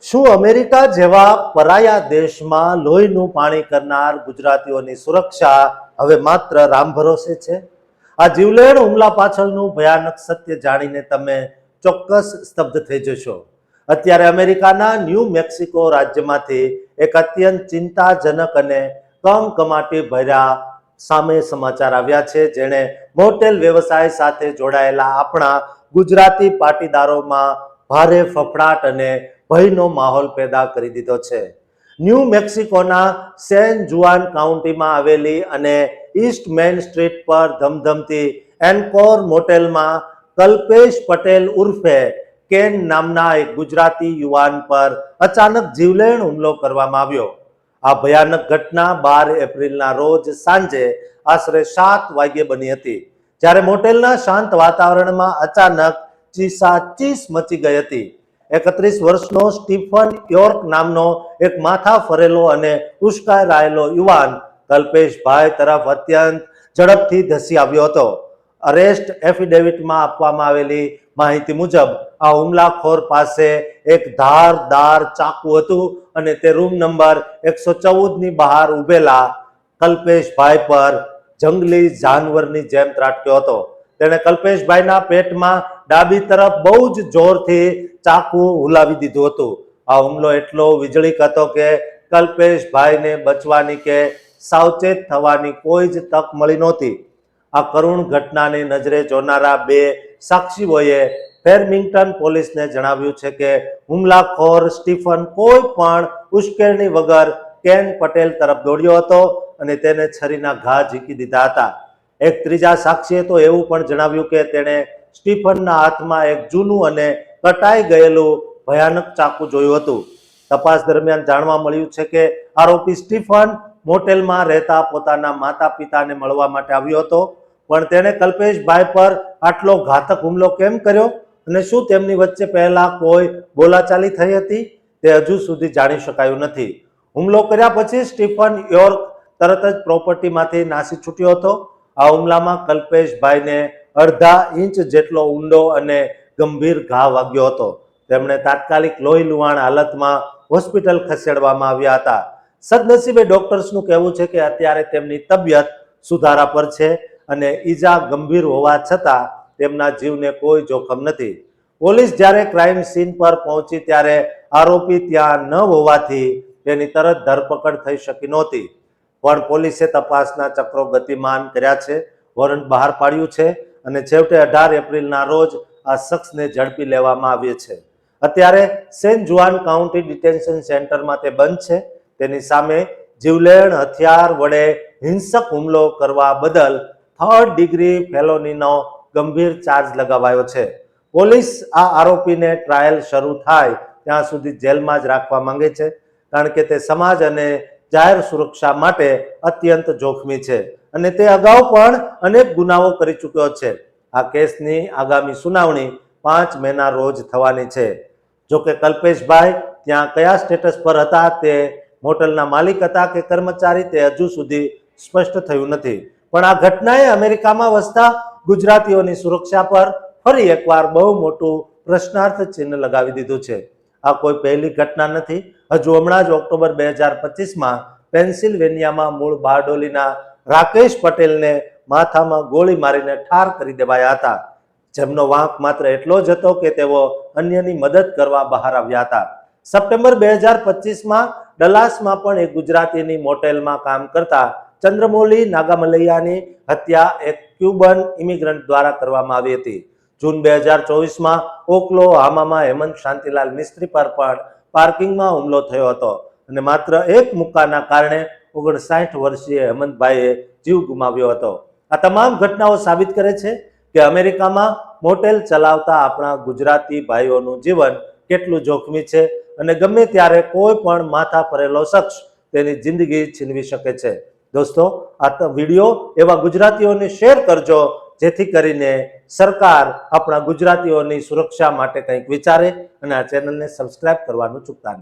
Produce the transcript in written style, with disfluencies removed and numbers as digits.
શું અમેરિકા જેવા પરાયા દેશમાં લોહીનું પાણી કરનાર ગુજરાતીઓની સુરક્ષા હવે માત્ર રામ ભરોસે છે? આ જીવલેણ હુમલા પાછળનું ભયાનક સત્ય જાણીને તમે ચોક્કસ સ્તબ્ધ થઈ જશો. અત્યારે અમેરિકાના ન્યૂ મેક્સિકો રાજ્યમાંથી એક અત્યંત ચિંતાજનક અને કમકમાટી ભર્યા સામે સમાચાર આવ્યા છે, જેણે મોટેલ વ્યવસાય સાથે જોડાયેલા આપણા ગુજરાતી પાટીદારોમાં ભારે ફફડાટ અને ભયનો માહોલ પેદા કરી દીધો છે. ન્યૂ મેક્સિકોના સેન જુઆન કાઉન્ટીમાં આવેલી અને ઈસ્ટ મેન સ્ટ્રીટ પર ધમધમતી એન્કોર મોટેલમાં કલ્પેશ પટેલ ઉર્ફે કેન નામના એક ગુજરાતી યુવાન પર અચાનક જીવલેણ હુમલો કરવામાં આવ્યો. આ ભયાનક ઘટના 12 એપ્રિલના રોજ સાંજે આશરે 7 વાગ્યે બની હતી, જ્યારે મોટેલના શાંત વાતાવરણમાં અચાનક ચીસાચીસ મચી ગઈ હતી. 31 વર્ષનો સ્ટીફન યોર્ક નામનો એક માથા ફરેલો અને ઉશ્કેરાયેલો યુવાન કલ્પેશભાઈ તરફ અત્યંત ઝડપથી ધસી આવ્યો હતો. અરેસ્ટ એફિડેવિટમાં આપવામાં આવેલી માહિતી મુજબ આ હુમલાખોર પાસે એક ધારદાર ચાકુ હતું અને તે રૂમ નંબર 114 ની બહાર ઉભેલા કલ્પેશભાઈ પર જંગલી જાનવરની જેમ ત્રાટક્યો હતો. તેણે કલ્પેશભાઈના પેટમાં ડાબી તરફ બહુ જ જોરથી ચાકુ હુલાવી દીધું હતું. આ હુમલો એટલો વીજળીક હતો કે કલ્પેશભાઈને બચવાની કે સાવચેત થવાની કોઈ જ તક મળી નહોતી. આ કરુણ ઘટનાની નજરે જોનારા બે સાક્ષીઓએ ફેરમિંગ્ટન પોલીસને જણાવ્યું છે કે હુમલાખોર સ્ટીફન કોઈ પણ ઉશ્કેરણી વગર કેન પટેલ તરફ દોડ્યો હતો અને તેને છરીના ઘા ઝીકી દીધા હતા. એક ત્રીજા સાક્ષીએ તો એવું પણ જણાવ્યું કે તેણે સ્ટીફનના હાથમાં એક જૂનું અને કટાઈ ગયેલું ભયાનક ચાકુ જોયું હતું. તપાસ દરમિયાન જાણવા મળ્યું છે કે આરોપી સ્ટીફન મોટેલમાં રહેતા પોતાના માતા પિતાને મળવા માટે આવ્યો હતો, પણ તેણે કલ્પેશભાઈ પર આટલો ઘાતક હુમલો કેમ કર્યો અને શું તેમની વચ્ચે પહેલા કોઈ બોલાચાલી થઈ હતી તે હજુ સુધી જાણી શકાયું નથી. હુમલો કર્યા પછી સ્ટીફન યોર્ક તરત જ પ્રોપર્ટીમાંથી નાસી છૂટ્યો હતો. આ હુમલામાં કલ્પેશભાઈને અડધા ઇંચ જેટલો ઊંડો અને ગંભીર ઘા વાગ્યો હતો. તેમણે તાત્કાલિક લોહી લુહાણ હાલતમાં હોસ્પિટલ ખસેડવામાં આવ્યા હતા. સદનસીબે ડોક્ટર્સનું કહેવું છે કે અત્યારે તેમની તબિયત સુધારા પર છે અને ઈજા ગંભીર હોવા છતાં તેમના જીવને કોઈ જોખમ નથી. પોલીસ જ્યારે ક્રાઇમ સીન પર પહોંચી ત્યારે આરોપી ત્યાં ન હોવાથી તેની તરત ધરપકડ થઈ શકી નહોતી, પણ પોલીસે તપાસના ચક્રો ગતિમાન કર્યા છે, વોરંટ બહાર પાડ્યું છે અને છેવટે 18 એપ્રિલના રોજ આ શખ્સને ઝડપી લેવામાં આવ્યો છે. અત્યારે સેન જુઆન કાઉન્ટી ડિટેન્શન સેન્ટરમાં તે બંધ છે. તેની સામે જીવલેણ હથિયાર વડે હિંસક હુમલો કરવા બદલ 3rd ડિગ્રી ફેલોનીનો ગંભીર ચાર્જ લગાવાયો છે. પોલીસ આ આરોપીને ટ્રાયલ શરૂ થાય ત્યાં સુધી જેલમાં જ રાખવા માંગે છે, કારણ કે તે સમાજ અને જાહેર સુરક્ષા માટે અત્યંત જોખમી છે અને તે અગાઉ પણ અનેક ગુનાઓ કરી ચૂક્યો છે. આ કેસની આગામી સુનાવણી 5 મેના રોજ થવાની છે. જોકે કલ્પેશભાઈ ત્યાં કયા સ્ટેટસ પર હતા, તે મોટેલના માલિક હતા કે કર્મચારી, તે હજુ સુધી સ્પષ્ટ થયું નથી. પણ આ ઘટનાએ અમેરિકામાં વસતા ગુજરાતીઓની સુરક્ષા પર ફરી એકવાર બહુ મોટું પ્રશ્નાર્થ ચિહ્ન લગાવી દીધું છે. આ કોઈ પહેલી ઘટના નથી. હજુ હમણાં જ ઓક્ટોબર 2025માં પેન્સિલ્વેનિયામાં મૂળ બારડોલીના રાકેશ પટેલને માથામાં ગોળી મારીને ઠાર કરી દેવાયા હતા, જેમનો વાંક માત્ર એટલો જ હતો કે તેઓ અન્યની મદદ કરવા બહાર આવ્યા હતા. સપ્ટેમ્બર 2025માં ડલાસમાં પણ એક ગુજરાતીની મોટેલમાં કામ કરતા ચંદ્રમૌલી નાગામલૈયાની હત્યા એક ક્યુબન ઇમિગ્રન્ટ દ્વારા કરવામાં આવી હતી. જૂન 2024માં ઓકલોહામામાં હેમંત શાંતિલાલ મિસ્ત્રી પર પણ પાર્કિંગમાં હુમલો થયો હતો અને માત્ર એક મુક્કાના કારણે 59 વર્ષીય હેમંતભાઈએ જીવ ગુમાવ્યો હતો. આ તમામ ઘટનાઓ સાબિત કરે છે કે અમેરિકામાં મોટેલ ચલાવતા આપણા ગુજરાતી ભાઈઓનું જીવન કેટલું જોખમી છે અને ગમે ત્યારે કોઈ પણ માથા ફરેલો શખ્સ તેની જિંદગી છીનવી શકે છે. દોસ્તો, આ વિડીયો એવા ગુજરાતીઓને શેર કરજો જેથી કરીને સરકાર આપણા ગુજરાતીઓની સુરક્ષા માટે કંઈક વિચારે અને આ ચેનલને સબસ્ક્રાઇબ કરવાનું ચૂકતા નહીં.